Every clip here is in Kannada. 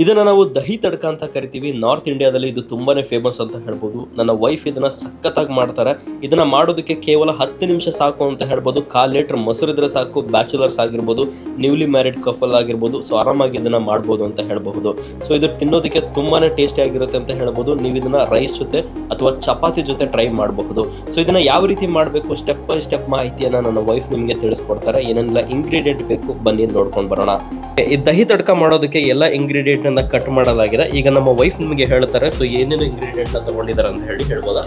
ಇದನ್ನ ನಾವು ದಹಿ ತಡ್ಕ ಅಂತ ಕರಿತೀವಿ. ನಾರ್ತ್ ಇಂಡಿಯಾದಲ್ಲಿ ಇದು ತುಂಬಾನೇ ಫೇಮಸ್ ಅಂತ ಹೇಳ್ಬೋದು. ನನ್ನ ವೈಫ್ ಇದನ್ನ ಸಖತ್ತಾಗಿ ಮಾಡ್ತಾರೆ. ಇದನ್ನ ಮಾಡೋದಕ್ಕೆ ಕೇವಲ 10 ನಿಮಿಷ ಸಾಕು ಅಂತ ಹೇಳ್ಬೋದು. 1/4 ಲೀಟರ್ ಮೊಸರು ಇದ್ರೆ ಸಾಕು. ಬ್ಯಾಚುಲರ್ಸ್ ಆಗಿರ್ಬೋದು, ನ್ಯೂಲಿ ಮ್ಯಾರಿಡ್ ಕಪಲ್ ಆಗಿರ್ಬೋದು, ಸೊ ಆರಾಮಾಗಿ ಇದನ್ನ ಮಾಡ್ಬೋದು ಅಂತ ಹೇಳ್ಬಹುದು. ಸೊ ಇದು ತಿನ್ನೋದಕ್ಕೆ ತುಂಬಾನೇ ಟೇಸ್ಟಿ ಆಗಿರುತ್ತೆ ಅಂತ ಹೇಳ್ಬೋದು. ನೀವು ಇದನ್ನ ರೈಸ್ ಜೊತೆ ಅಥವಾ ಚಪಾತಿ ಜೊತೆ ಟ್ರೈ ಮಾಡಬಹುದು. ಸೊ ಇದನ್ನ ಯಾವ ರೀತಿ ಮಾಡಬೇಕು ಸ್ಟೆಪ್ ಬೈ ಸ್ಟೆಪ್ ಮಾಹಿತಿಯನ್ನ ನನ್ನ ವೈಫ್ ನಿಮಗೆ ತಿಳಿಸ್ಕೊಡ್ತಾರೆ. ಏನೆಲ್ಲ ಇಂಗ್ರೀಡಿಯೆಂಟ್ ಬೇಕು ಬನ್ನಿ ನೋಡ್ಕೊಂಡು ಬರೋಣ. ಈ ದಹಿ ತಡ್ಕ ಮಾಡೋದಕ್ಕೆ ಎಲ್ಲ ಇಂಗ್ರೀಡಿಯೆಂಟ್ ಕಟ್ ಮಾಡಲಾಗಿದೆ. ಈಗ ನಮ್ಮ ವೈಫ್ ನಿಮಗೆ ಹೇಳ್ತಾರೆ ಸೊ ಏನೇನು ಇಂಗ್ರೀಡಿಯೆಂಟ್ ತಗೊಂಡಿದ್ದಾರೆ ಅಂತ ಹೇಳ್ಬೋದಾ?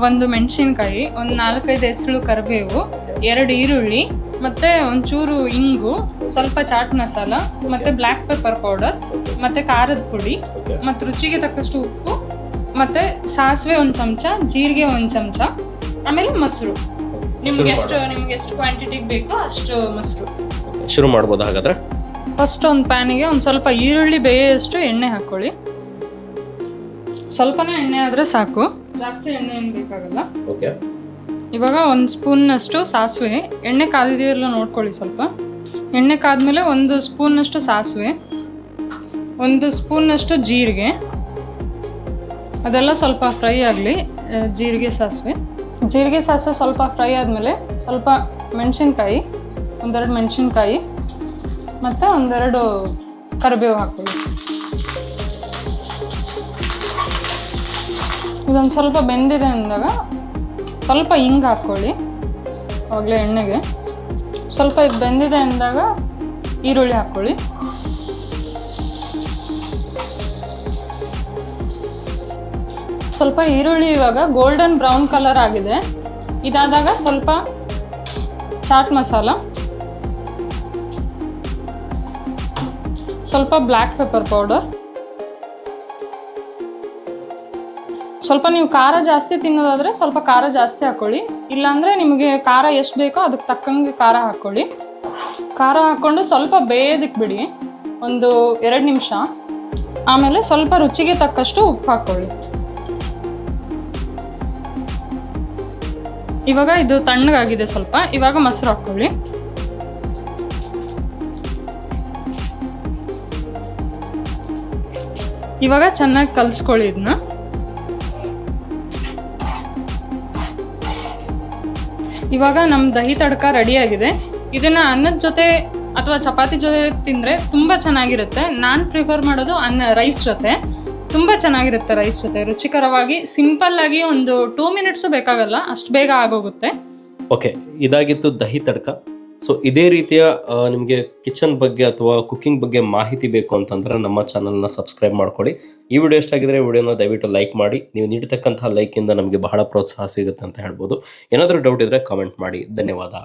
ಒಂದು ಮೆಣಸಿನಕಾಯಿ, ಒಂದು 4-5 ಹೆಸರು ಕರಿಬೇವು, 2 ಈರುಳ್ಳಿ, ಮತ್ತೆ ಒಂಚೂರು ಇಂಗು, ಸ್ವಲ್ಪ ಚಾಟ್ ಮಸಾಲ, ಮತ್ತೆ ಬ್ಲ್ಯಾಕ್ ಪೆಪ್ಪರ್ ಪೌಡರ್, ಮತ್ತೆ ಖಾರದ ಪುಡಿ, ಮತ್ತೆ ರುಚಿಗೆ ತಕ್ಕಷ್ಟು ಉಪ್ಪು, ಮತ್ತೆ ಸಾಸಿವೆ 1 ಚಮಚ, ಜೀರಿಗೆ 1 ಚಮಚ, ಆಮೇಲೆ ಮೊಸರು. ನಿಮ್ಗೆ ಎಷ್ಟು ಕ್ವಾಂಟಿಟಿಗೆ ಬೇಕೋ ಅಷ್ಟು ಮೊಸರು. ಶುರು ಮಾಡ್ಬೋದು ಹಾಗಾದ್ರೆ. ಫಸ್ಟ್ ಒಂದು ಪ್ಯಾನಿಗೆ ಒಂದು ಸ್ವಲ್ಪ ಈರುಳ್ಳಿ ಬೇಯೋಷ್ಟು ಎಣ್ಣೆ ಹಾಕೊಳ್ಳಿ. ಸ್ವಲ್ಪನೇ ಎಣ್ಣೆ ಆದರೆ ಸಾಕು, ಜಾಸ್ತಿ ಎಣ್ಣೆ ಏನು ಬೇಕಾಗಲ್ಲ. ಇವಾಗ 1 ಸ್ಪೂನ್ನಷ್ಟು ಸಾಸಿವೆ, ಎಣ್ಣೆ ಕಾದಿದೆಯಲ್ಲ ನೋಡ್ಕೊಳ್ಳಿ. ಸ್ವಲ್ಪ ಎಣ್ಣೆ ಕಾದ್ಮೇಲೆ 1 ಸ್ಪೂನ್ನಷ್ಟು ಸಾಸಿವೆ, 1 ಸ್ಪೂನ್ನಷ್ಟು ಜೀರಿಗೆ, ಅದೆಲ್ಲ ಸ್ವಲ್ಪ ಫ್ರೈ ಆಗಲಿ. ಜೀರಿಗೆ ಸಾಸಿವೆ ಸ್ವಲ್ಪ ಫ್ರೈ ಆದಮೇಲೆ ಸ್ವಲ್ಪ ಮೆಣಸಿನ್ಕಾಯಿ, 1-2 ಮೆಣಸಿನ್ಕಾಯಿ, ಮತ್ತು 1-2 ಕರಿಬೇವು ಹಾಕೊಳ್ಳಿ. ಇದೊಂದು ಸ್ವಲ್ಪ ಬೆಂದಿದೆ ಅಂದಾಗ ಸ್ವಲ್ಪ ಹಿಂಗೆ ಹಾಕ್ಕೊಳ್ಳಿ. ಆವಾಗಲೇ ಎಣ್ಣೆಗೆ ಸ್ವಲ್ಪ ಇದು ಬೆಂದಿದೆ ಅಂದಾಗ ಈರುಳ್ಳಿ ಹಾಕ್ಕೊಳ್ಳಿ. ಸ್ವಲ್ಪ ಈರುಳ್ಳಿ ಇವಾಗ ಗೋಲ್ಡನ್ ಬ್ರೌನ್ ಕಲರ್ ಆಗಿದೆ. ಇದಾದಾಗ ಸ್ವಲ್ಪ ಚಾಟ್ ಮಸಾಲ, ಸ್ವಲ್ಪ ಬ್ಲ್ಯಾಕ್ ಪೆಪ್ಪರ್ ಪೌಡರ್, ಸ್ವಲ್ಪ ನೀವು ಖಾರ ಜಾಸ್ತಿ ತಿನ್ನೋದಾದರೆ ಸ್ವಲ್ಪ ಖಾರ ಜಾಸ್ತಿ ಹಾಕ್ಕೊಳ್ಳಿ. ಇಲ್ಲಾಂದರೆ ನಿಮಗೆ ಖಾರ ಎಷ್ಟು ಬೇಕೋ ಅದಕ್ಕೆ ತಕ್ಕಂಗೆ ಖಾರ ಹಾಕ್ಕೊಳ್ಳಿ. ಖಾರ ಹಾಕ್ಕೊಂಡು ಸ್ವಲ್ಪ ಬೇಯೋದಕ್ಕೆ ಬಿಡಿ, ಒಂದು 2 ನಿಮಿಷ. ಆಮೇಲೆ ಸ್ವಲ್ಪ ರುಚಿಗೆ ತಕ್ಕಷ್ಟು ಉಪ್ಪು ಹಾಕ್ಕೊಳ್ಳಿ. ಇವಾಗ ಇದು ತಣ್ಣಗಾಗಿದೆ ಸ್ವಲ್ಪ. ಇವಾಗ ಮೊಸರು ಹಾಕ್ಕೊಳ್ಳಿ. ಇವಾಗ ಚೆನ್ನಾಗಿ ಕಲಿಸ್ಕೊಳ್ಳಿ ಇದನ್ನ. ಇವಾಗ ನಮ್ಮ ದಹಿ ತಡ್ಕ ರೆಡಿಯಾಗಿದೆ. ಇದನ್ನು ಅನ್ನದ ಜೊತೆ ಅಥವಾ ಚಪಾತಿ ಜೊತೆ ತಿಂದರೆ ತುಂಬ ಚೆನ್ನಾಗಿರುತ್ತೆ. ನಾನು ಪ್ರಿಫರ್ ಮಾಡೋದು ರೈಸ್ ಜೊತೆ. ತುಂಬ ಚೆನ್ನಾಗಿರುತ್ತೆ ರೈಸ್ ಜೊತೆ. ರುಚಿಕರವಾಗಿ ಸಿಂಪಲ್ಲಾಗಿ ಒಂದು 2 ಮಿನಿಟ್ಸು ಬೇಕಾಗಲ್ಲ, ಅಷ್ಟು ಬೇಗ ಆಗೋಗುತ್ತೆ. ಓಕೆ, ಇದಾಗಿತ್ತು ದಹಿ ತಡ್ಕ. ಸೊ ಇದೇ ರೀತಿಯ ನಿಮಗೆ ಕಿಚನ್ ಬಗ್ಗೆ ಅಥವಾ ಕುಕಿಂಗ್ ಬಗ್ಗೆ ಮಾಹಿತಿ ಬೇಕು ಅಂತಂದ್ರೆ ನಮ್ಮ ಚಾನಲ್ನ ಸಬ್ಸ್ಕ್ರೈಬ್ ಮಾಡ್ಕೊಳ್ಳಿ. ಈ ವಿಡಿಯೋ ಇಷ್ಟ ಆಗಿದ್ರೆ ವಿಡಿಯೋನ ದಯವಿಟ್ಟು ಲೈಕ್ ಮಾಡಿ. ನೀವು ನೀಡತಕ್ಕಂತಹ ಲೈಕಿಂದ ನಮಗೆ ಬಹಳ ಪ್ರೋತ್ಸಾಹ ಸಿಗುತ್ತೆ ಅಂತ ಹೇಳ್ಬೋದು. ಏನಾದರೂ ಡೌಟ್ ಇದ್ರೆ ಕಾಮೆಂಟ್ ಮಾಡಿ. ಧನ್ಯವಾದ.